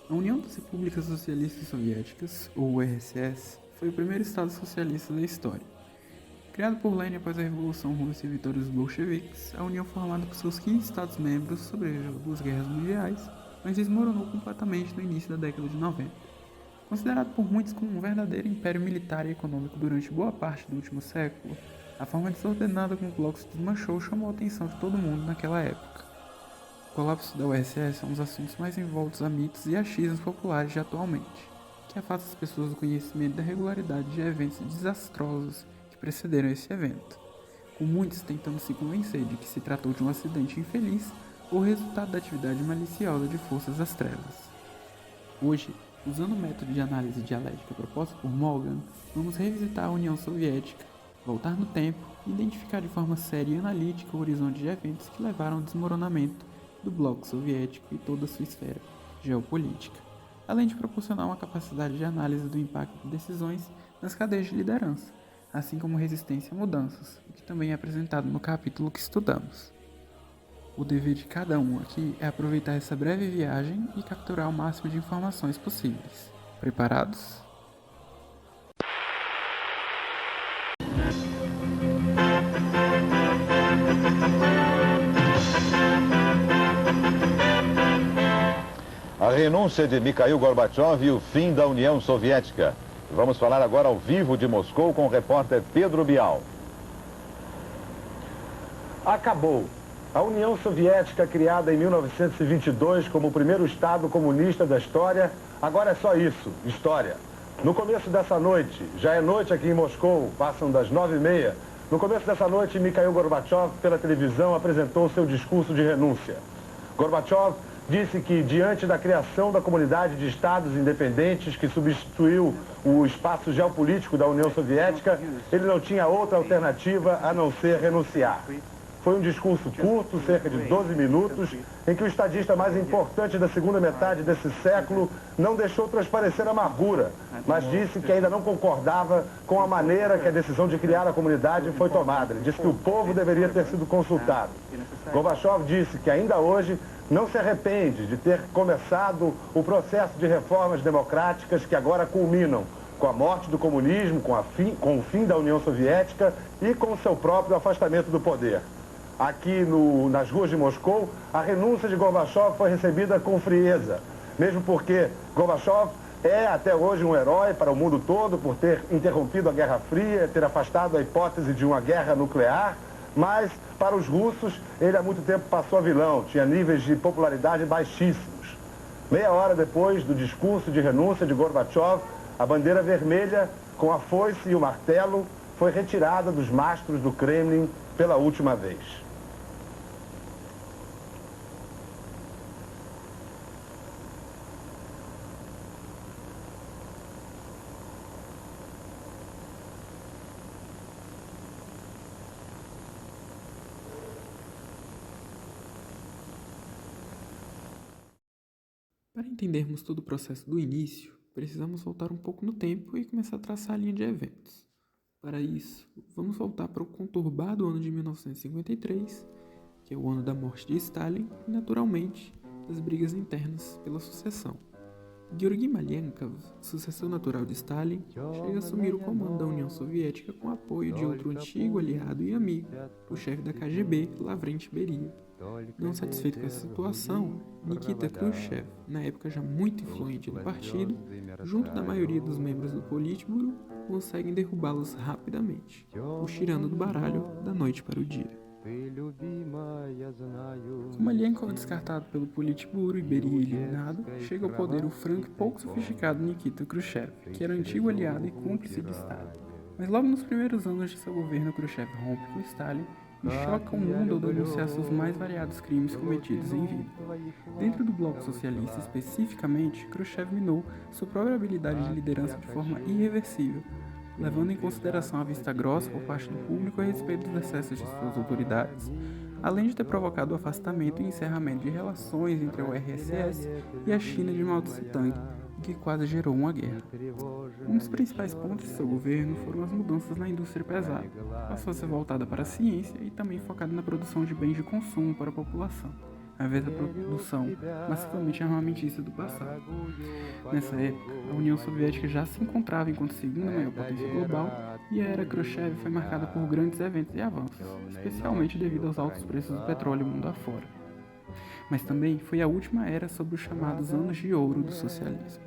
A União das Repúblicas Socialistas Soviéticas, ou URSS, foi o primeiro Estado socialista da história. Criado por Lenin após a Revolução Russa e a vitória dos bolcheviques, a União, formada por seus 15 Estados-membros, sobreviveu a duas guerras mundiais, mas desmoronou completamente no início da década de 90. Considerado por muitos como um verdadeiro império militar e econômico durante boa parte do último século, a forma desordenada como o bloco se desmanchou chamou a atenção de todo mundo naquela época. O colapso da URSS é um dos assuntos mais envoltos a mitos e achismos populares de atualmente, que afasta as pessoas do conhecimento da regularidade de eventos desastrosos que precederam esse evento, com muitos tentando se convencer de que se tratou de um acidente infeliz ou resultado da atividade maliciosa de forças das trevas. Hoje, usando o método de análise dialética proposto por Morgan, vamos revisitar a União Soviética, voltar no tempo e identificar de forma séria e analítica o horizonte de eventos que levaram ao desmoronamento do bloco soviético e toda a sua esfera geopolítica, além de proporcionar uma capacidade de análise do impacto de decisões nas cadeias de liderança, assim como resistência a mudanças, o que também é apresentado no capítulo que estudamos. O dever de cada um aqui é aproveitar essa breve viagem e capturar o máximo de informações possíveis. Preparados? A renúncia de Mikhail Gorbachev e o fim da União Soviética. Vamos falar agora ao vivo de Moscou com o repórter Pedro Bial. Acabou. A União Soviética, criada em 1922 como o primeiro Estado comunista da história, agora é só isso, história. No começo dessa noite, já é noite aqui em Moscou, passam das 9h30, no começo dessa noite, Mikhail Gorbachev, pela televisão, apresentou seu discurso de renúncia. Gorbachev disse que, diante da criação da comunidade de estados independentes que substituiu o espaço geopolítico da União Soviética, ele não tinha outra alternativa a não ser renunciar. Foi um discurso curto, cerca de 12 minutos, em que o estadista mais importante da segunda metade desse século não deixou transparecer amargura, mas disse que ainda não concordava com a maneira que a decisão de criar a comunidade foi tomada. Ele disse que o povo deveria ter sido consultado. Gorbachev disse que ainda hoje não se arrepende de ter começado o processo de reformas democráticas que agora culminam com a morte do comunismo, com o fim da União Soviética e com o seu próprio afastamento do poder. Aqui nas ruas de Moscou, a renúncia de Gorbachev foi recebida com frieza, mesmo porque Gorbachev é até hoje um herói para o mundo todo por ter interrompido a Guerra Fria, ter afastado a hipótese de uma guerra nuclear, mas para os russos ele há muito tempo passou a vilão, tinha níveis de popularidade baixíssimos. Meia hora depois do discurso de renúncia de Gorbachev, a bandeira vermelha com a foice e o martelo foi retirada dos mastros do Kremlin pela última vez. Para entendermos todo o processo do início, precisamos voltar um pouco no tempo e começar a traçar a linha de eventos. Para isso, vamos voltar para o conturbado ano de 1953, que é o ano da morte de Stalin e, naturalmente, das brigas internas pela sucessão. Georgy Malenkov, sucessor natural de Stalin, chega a assumir o comando da União Soviética com apoio de outro antigo aliado e amigo, o chefe da KGB, Lavrent Beria. Não satisfeito com essa situação, Nikita Khrushchev, na época já muito influente no partido, junto da maioria dos membros do Politburo, conseguem derrubá-los rapidamente, os tirando do baralho da noite para o dia. Com Malenkov descartado pelo Politburo e Beria eliminado, chega ao poder o franco e pouco sofisticado Nikita Khrushchev, que era antigo aliado e cúmplice de Stalin. Mas logo nos primeiros anos de seu governo, Khrushchev rompe com Stalin e choca o mundo ao denunciar seus mais variados crimes cometidos em vida. Dentro do bloco socialista especificamente, Khrushchev minou sua própria habilidade de liderança de forma irreversível, levando em consideração a vista grossa por parte do público a respeito dos excessos de suas autoridades, além de ter provocado o afastamento e encerramento de relações entre a URSS e a China de Mao Tse-tung, o que quase gerou uma guerra. Um dos principais pontos de seu governo foram as mudanças na indústria pesada. Passou a ser voltada para a ciência e também focada na produção de bens de consumo para a população, a vez da produção massivamente armamentista do passado. Nessa época, a União Soviética já se encontrava enquanto segunda maior potência global e a era Khrushchev foi marcada por grandes eventos e avanços, especialmente devido aos altos preços do petróleo mundo afora. Mas também foi a última era sob os chamados anos de ouro do socialismo.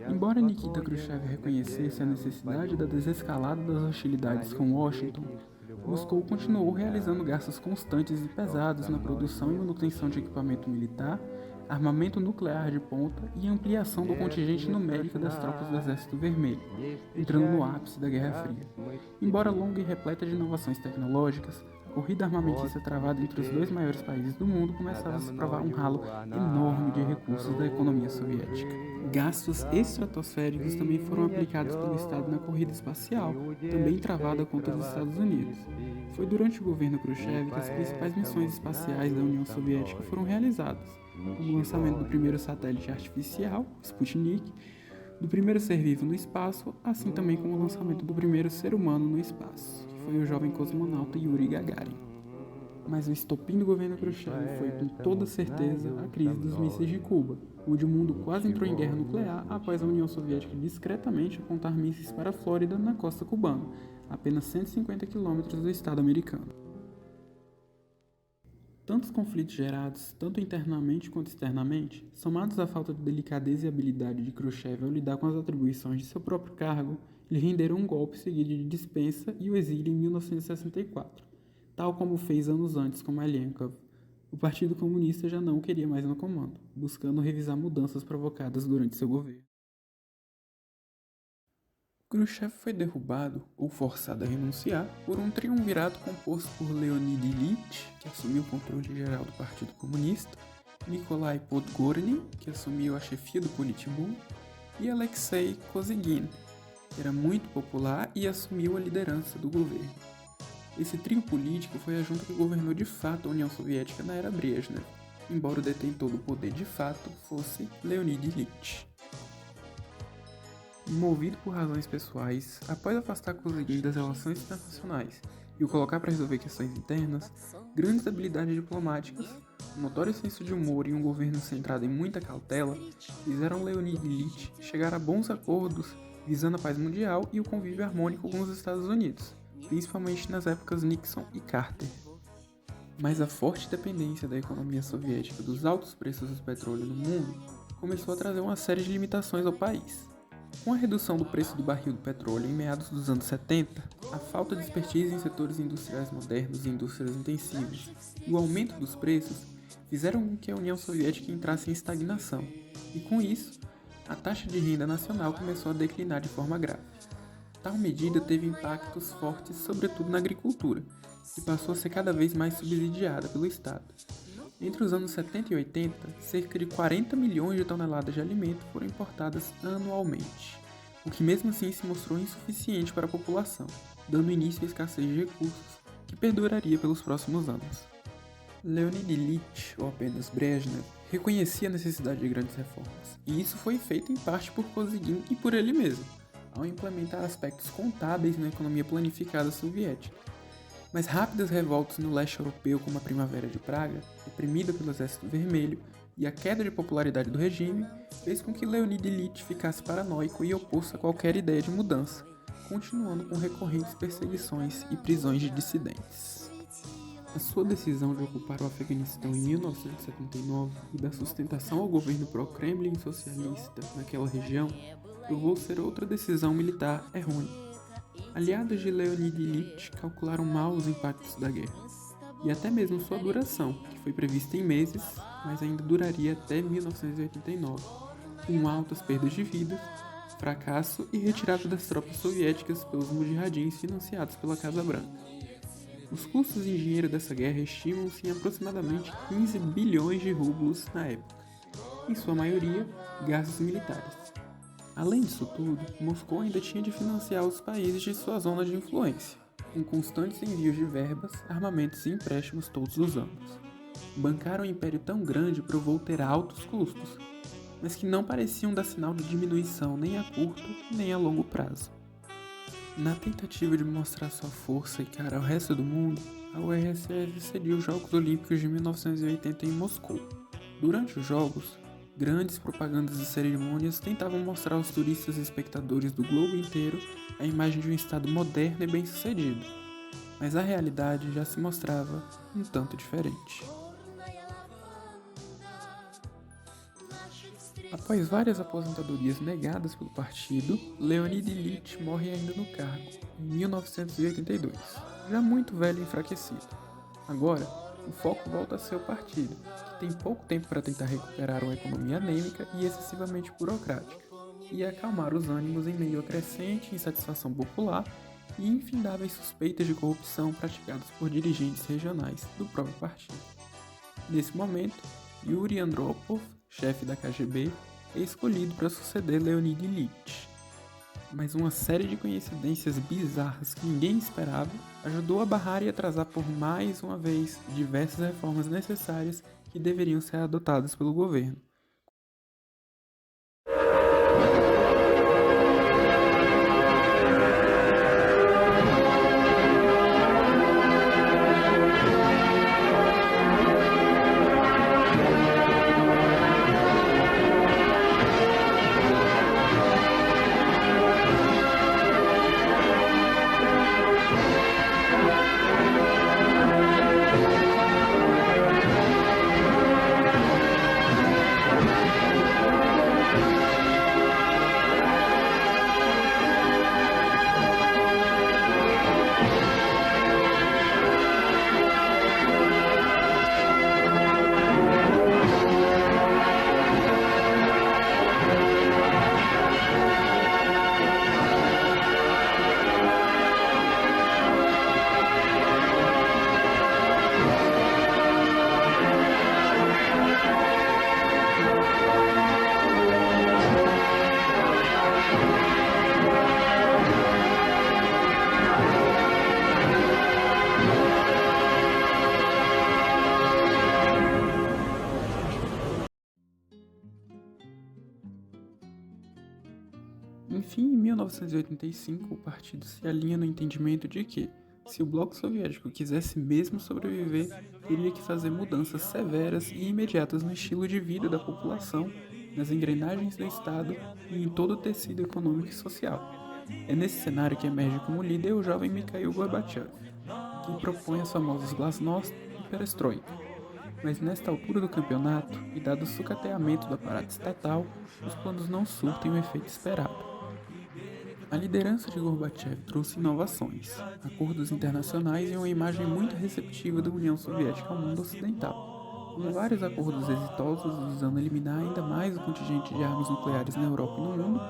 Embora Nikita Khrushchev reconhecesse a necessidade da desescalada das hostilidades com Washington, Moscou continuou realizando gastos constantes e pesados na produção e manutenção de equipamento militar, armamento nuclear de ponta e ampliação do contingente numérico das tropas do Exército Vermelho, entrando no ápice da Guerra Fria. Embora longa e repleta de inovações tecnológicas, a corrida armamentista travada entre os dois maiores países do mundo começava a se provar um ralo enorme de recursos da economia soviética. Gastos estratosféricos também foram aplicados pelo Estado na corrida espacial, também travada contra os Estados Unidos. Foi durante o governo Khrushchev que as principais missões espaciais da União Soviética foram realizadas, como o lançamento do primeiro satélite artificial, Sputnik, do primeiro ser vivo no espaço, assim também como o lançamento do primeiro ser humano no espaço, que foi o jovem cosmonauta Yuri Gagarin. Mas o estopim do governo Khrushchev foi, com toda certeza, a crise dos mísseis de Cuba, onde o mundo quase entrou em guerra nuclear após a União Soviética discretamente apontar mísseis para a Flórida, na costa cubana, a apenas 150 quilômetros do estado americano. Tantos conflitos gerados, tanto internamente quanto externamente, somados à falta de delicadeza e habilidade de Khrushchev ao lidar com as atribuições de seu próprio cargo, lhe renderam um golpe seguido de dispensa e o exílio em 1964, tal como fez anos antes com Malenkov. O Partido Comunista já não o queria mais no comando, buscando revisar mudanças provocadas durante seu governo. Khrushchev foi derrubado, ou forçado a renunciar, por um triunvirato composto por Leonid Ilyich, que assumiu o controle geral do Partido Comunista, Nikolai Podgorny, que assumiu a chefia do Politburo, e Alexei Kosygin, que era muito popular e assumiu a liderança do governo. Esse trio político foi a junta que governou de fato a União Soviética na era Brezhnev, embora o detentor do poder de fato fosse Leonid Ilyich. Movido por razões pessoais, após afastar Kosygin das relações internacionais e o colocar para resolver questões internas, grandes habilidades diplomáticas, um notório senso de humor e um governo centrado em muita cautela fizeram Leonid Ilyich chegar a bons acordos visando a paz mundial e o convívio harmônico com os Estados Unidos, principalmente nas épocas Nixon e Carter. Mas a forte dependência da economia soviética dos altos preços do petróleo no mundo começou a trazer uma série de limitações ao país. Com a redução do preço do barril do petróleo em meados dos anos 70, a falta de expertise em setores industriais modernos e indústrias intensivas e o aumento dos preços fizeram com que a União Soviética entrasse em estagnação, e com isso, a taxa de renda nacional começou a declinar de forma grave. Tal medida teve impactos fortes sobretudo na agricultura, que passou a ser cada vez mais subsidiada pelo Estado. Entre os anos 70 e 80, cerca de 40 milhões de toneladas de alimento foram importadas anualmente, o que mesmo assim se mostrou insuficiente para a população, dando início à escassez de recursos, que perduraria pelos próximos anos. Leonid Ilyich, ou apenas Brezhnev, reconhecia a necessidade de grandes reformas, e isso foi feito em parte por Kosygin e por ele mesmo, ao implementar aspectos contábeis na economia planificada soviética. Mas rápidas revoltas no leste europeu, como a Primavera de Praga, reprimida pelo Exército Vermelho, e a queda de popularidade do regime, fez com que Leonid Ilyich ficasse paranoico e oposto a qualquer ideia de mudança, continuando com recorrentes perseguições e prisões de dissidentes. A sua decisão de ocupar o Afeganistão em 1979 e da sustentação ao governo pró-Kremlin socialista naquela região provou ser outra decisão militar errônea. Aliados de Leonid Ilyich calcularam mal os impactos da guerra, e até mesmo sua duração, que foi prevista em meses, mas ainda duraria até 1989, com altas perdas de vidas, fracasso e retirada das tropas soviéticas pelos mujahidins financiados pela Casa Branca. Os custos em dinheiro dessa guerra estimam-se em aproximadamente 15 bilhões de rublos na época, em sua maioria gastos militares. Além disso tudo, Moscou ainda tinha de financiar os países de sua zona de influência, com constantes envios de verbas, armamentos e empréstimos todos os anos. Bancar um império tão grande provou ter altos custos, mas que não pareciam dar sinal de diminuição nem a curto nem a longo prazo. Na tentativa de mostrar sua força e cara ao resto do mundo, a URSS cediu os Jogos Olímpicos de 1980 em Moscou. Durante os Jogos, grandes propagandas e cerimônias tentavam mostrar aos turistas e espectadores do globo inteiro a imagem de um Estado moderno e bem-sucedido, mas a realidade já se mostrava um tanto diferente. Após várias aposentadorias negadas pelo partido, Leonid Ilyich morre ainda no cargo, em 1982, já muito velho e enfraquecido. Agora, o foco volta a ser o partido, que tem pouco tempo para tentar recuperar uma economia anêmica e excessivamente burocrática, e acalmar os ânimos em meio a crescente insatisfação popular e infindáveis suspeitas de corrupção praticadas por dirigentes regionais do próprio partido. Nesse momento, Yuri Andropov, chefe da KGB, é escolhido para suceder Leonid Ilyich. Mas uma série de coincidências bizarras que ninguém esperava ajudou a barrar e atrasar por mais uma vez diversas reformas necessárias que deveriam ser adotadas pelo governo. Enfim, em 1985, o partido se alinha no entendimento de que, se o bloco soviético quisesse mesmo sobreviver, teria que fazer mudanças severas e imediatas no estilo de vida da população, nas engrenagens do Estado e em todo o tecido econômico e social. É nesse cenário que emerge como líder o jovem Mikhail Gorbachev, que propõe as famosas glasnost e perestroika. Mas nesta altura do campeonato, e dado o sucateamento do aparato estatal, os planos não surtem o efeito esperado. A liderança de Gorbachev trouxe inovações, acordos internacionais e uma imagem muito receptiva da União Soviética ao mundo ocidental, com vários acordos exitosos visando eliminar ainda mais o contingente de armas nucleares na Europa e no mundo,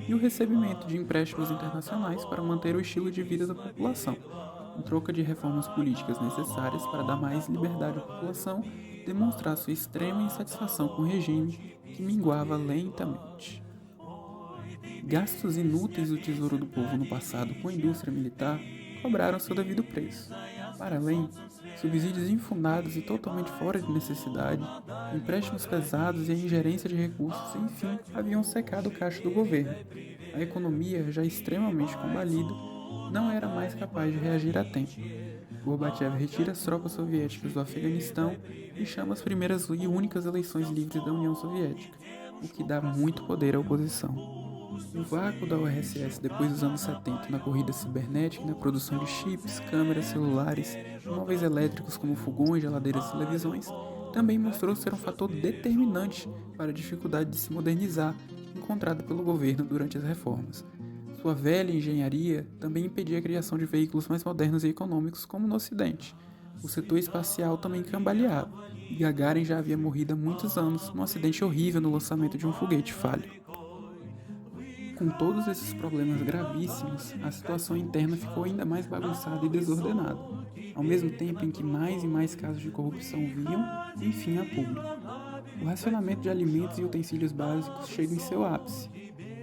e o recebimento de empréstimos internacionais para manter o estilo de vida da população, em troca de reformas políticas necessárias para dar mais liberdade à população e demonstrar sua extrema insatisfação com o regime que minguava lentamente. Gastos inúteis do tesouro do povo no passado com a indústria militar cobraram seu devido preço. Para além, subsídios infundados e totalmente fora de necessidade, empréstimos pesados e a ingerência de recursos, enfim, haviam secado o caixa do governo. A economia, já extremamente combalida, não era mais capaz de reagir a tempo. Gorbachev retira as tropas soviéticas do Afeganistão e chama as primeiras e únicas eleições livres da União Soviética, o que dá muito poder à oposição. O vácuo da URSS depois dos anos 70 na corrida cibernética e na produção de chips, câmeras, celulares e móveis elétricos como fogões, geladeiras e televisões também mostrou ser um fator determinante para a dificuldade de se modernizar encontrada pelo governo durante as reformas. Sua velha engenharia também impedia a criação de veículos mais modernos e econômicos como no Ocidente. O setor espacial também cambaleava, e Gagarin já havia morrido há muitos anos num acidente horrível no lançamento de um foguete falho. Com todos esses problemas gravíssimos, a situação interna ficou ainda mais bagunçada e desordenada, ao mesmo tempo em que mais e mais casos de corrupção vinham, enfim, a público. O racionamento de alimentos e utensílios básicos chega em seu ápice.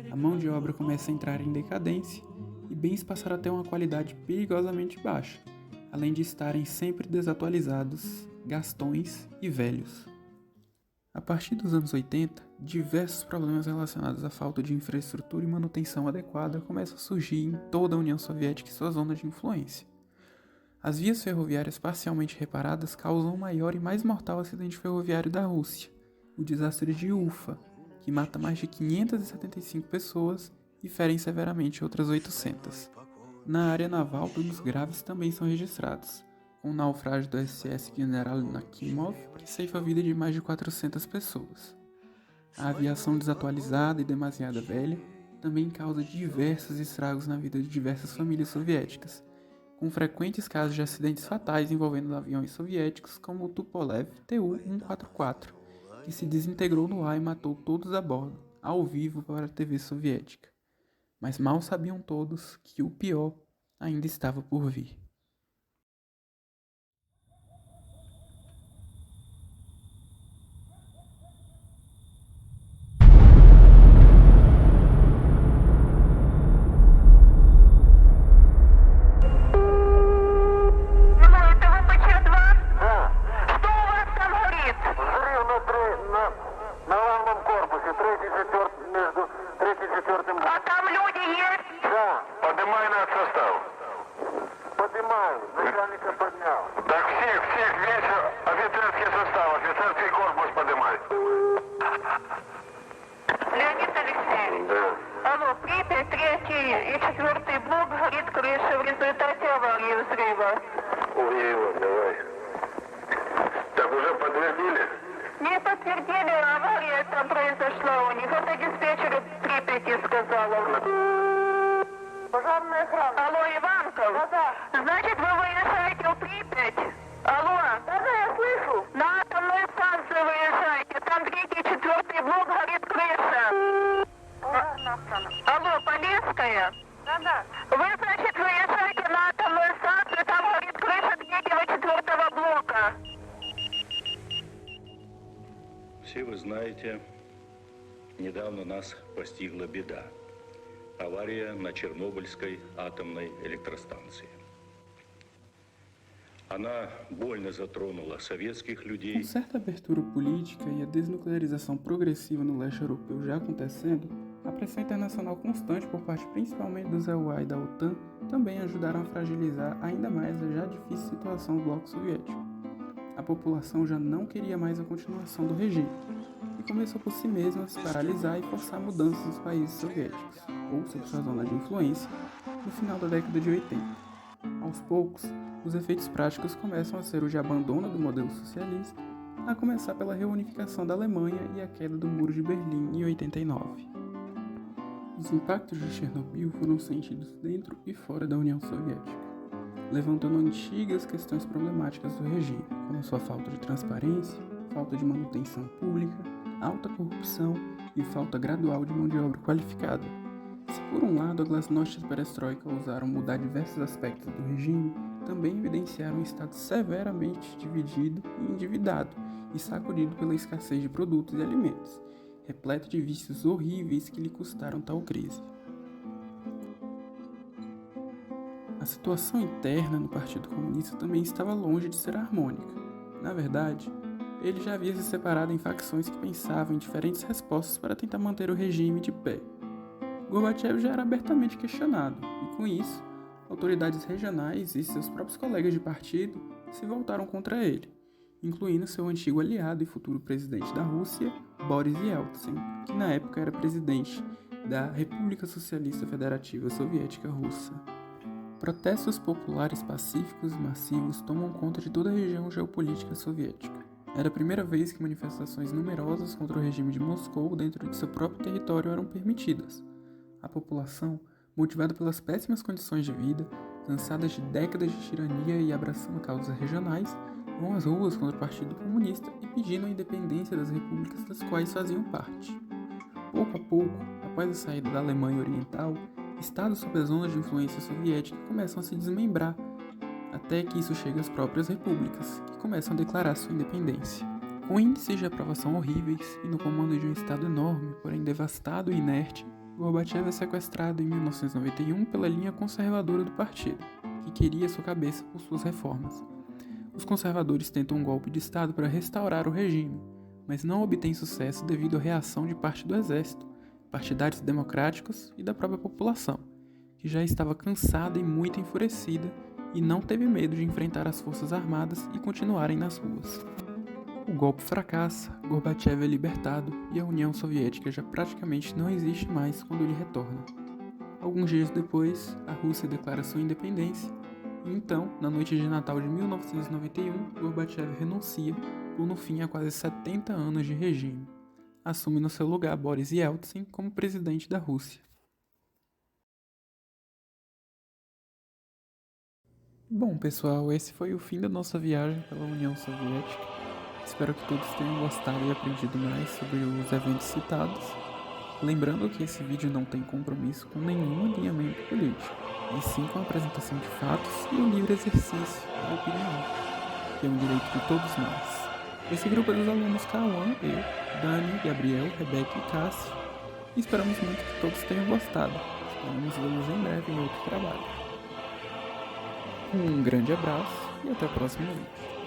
A mão de obra começa a entrar em decadência e bens passaram a ter uma qualidade perigosamente baixa, além de estarem sempre desatualizados, gastões e velhos. A partir dos anos 80, diversos problemas relacionados à falta de infraestrutura e manutenção adequada começam a surgir em toda a União Soviética e sua zona de influência. As vias ferroviárias parcialmente reparadas causam o maior e mais mortal acidente ferroviário da Rússia, o desastre de Ufa, que mata mais de 575 pessoas e ferem severamente outras 800. Na área naval, danos graves também são registrados, com o naufrágio do SS General Nakhimov, que ceifa a vida de mais de 400 pessoas. A aviação desatualizada e demasiado velha também causa diversos estragos na vida de diversas famílias soviéticas, com frequentes casos de acidentes fatais envolvendo aviões soviéticos como o Tupolev Tu-144, que se desintegrou no ar e matou todos a bordo, ao vivo para a TV soviética. Mas mal sabiam todos que o pior ainda estava por vir. Так всех, весь офицерский состав, офицерский корпус поднимай. Леонид Алексеевич. Да. Алло, Припять, 3 и 4 блок горит крыша в результате аварии взрыва. Ой, давай. Так уже подтвердили? Не подтвердили, авария там произошла у них. Это диспетчер Припяти сказала. Пожарная охрана. Алло, Иванков? Да. Значит, вы выезжаете в Припять? Алло? Да, я слышу. На атомную станцию выезжаете. Там 3 и 4 блок горит крыша. Алло, Полесская? Да. Вы, значит, выезжаете на атомную станцию, там горит крыша 3 и 4 блока. Все вы знаете, недавно нас постигла беда. Авария на Чернобыльской атомной электростанции. Она больно затронула советских людей. Com certa abertura política e a desnuclearização progressiva no leste europeu já acontecendo, a pressão internacional constante por parte principalmente do ZEUA e da OTAN também ajudaram a fragilizar ainda mais a já difícil situação do bloco soviético. A população já não queria mais a continuação do regime e começou por si mesma a se paralisar e forçar mudanças nos países soviéticos, ou sob sua zona de influência, no final da década de 80. Aos poucos, os efeitos práticos começam a ser o de abandono do modelo socialista, a começar pela reunificação da Alemanha e a queda do Muro de Berlim em 89. Os impactos de Chernobyl foram sentidos dentro e fora da União Soviética, levantando antigas questões problemáticas do regime, como sua falta de transparência, falta de manutenção pública, alta corrupção e falta gradual de mão de obra qualificada. Se por um lado a glasnost e a perestroika ousaram mudar diversos aspectos do regime, também evidenciaram um Estado severamente dividido e endividado e sacudido pela escassez de produtos e alimentos, repleto de vícios horríveis que lhe custaram tal crise. A situação interna no Partido Comunista também estava longe de ser harmônica. Na verdade, ele já havia se separado em facções que pensavam em diferentes respostas para tentar manter o regime de pé. Gorbachev já era abertamente questionado, e com isso, autoridades regionais e seus próprios colegas de partido se voltaram contra ele, incluindo seu antigo aliado e futuro presidente da Rússia, Boris Yeltsin, que na época era presidente da República Socialista Federativa Soviética Russa. Protestos populares pacíficos e massivos tomam conta de toda a região geopolítica soviética. Era a primeira vez que manifestações numerosas contra o regime de Moscou dentro de seu próprio território eram permitidas. A população, motivada pelas péssimas condições de vida, cansada de décadas de tirania e abraçando causas regionais, vão às ruas contra o Partido Comunista e pedindo a independência das repúblicas das quais faziam parte. Pouco a pouco, após a saída da Alemanha Oriental, estados sob a zona de influência soviética começam a se desmembrar, até que isso chega às próprias repúblicas, que começam a declarar sua independência. Com índices de aprovação horríveis e no comando de um estado enorme, porém devastado e inerte, Gorbachev é sequestrado em 1991 pela linha conservadora do partido, que queria sua cabeça por suas reformas. Os conservadores tentam um golpe de estado para restaurar o regime, mas não obtém sucesso devido à reação de parte do exército, partidários democráticos e da própria população, que já estava cansada e muito enfurecida e não teve medo de enfrentar as forças armadas e continuarem nas ruas. O golpe fracassa, Gorbachev é libertado e a União Soviética já praticamente não existe mais quando ele retorna. Alguns dias depois, a Rússia declara sua independência e então, na noite de Natal de 1991, Gorbachev renuncia, pondo fim a quase 70 anos de regime. Assume no seu lugar Boris Yeltsin como presidente da Rússia. Bom, pessoal, esse foi o fim da nossa viagem pela União Soviética. Espero que todos tenham gostado e aprendido mais sobre os eventos citados. Lembrando que esse vídeo não tem compromisso com nenhum alinhamento político, e sim com a apresentação de fatos e o livre exercício da opinião, que é um direito de todos nós. Esse grupo é dos alunos Cauã, eu, Dani, Gabriel, Rebeca e Cássio, e esperamos muito que todos tenham gostado. Esperamos vê-los em breve em outro trabalho. Um grande abraço e até o próximo vídeo.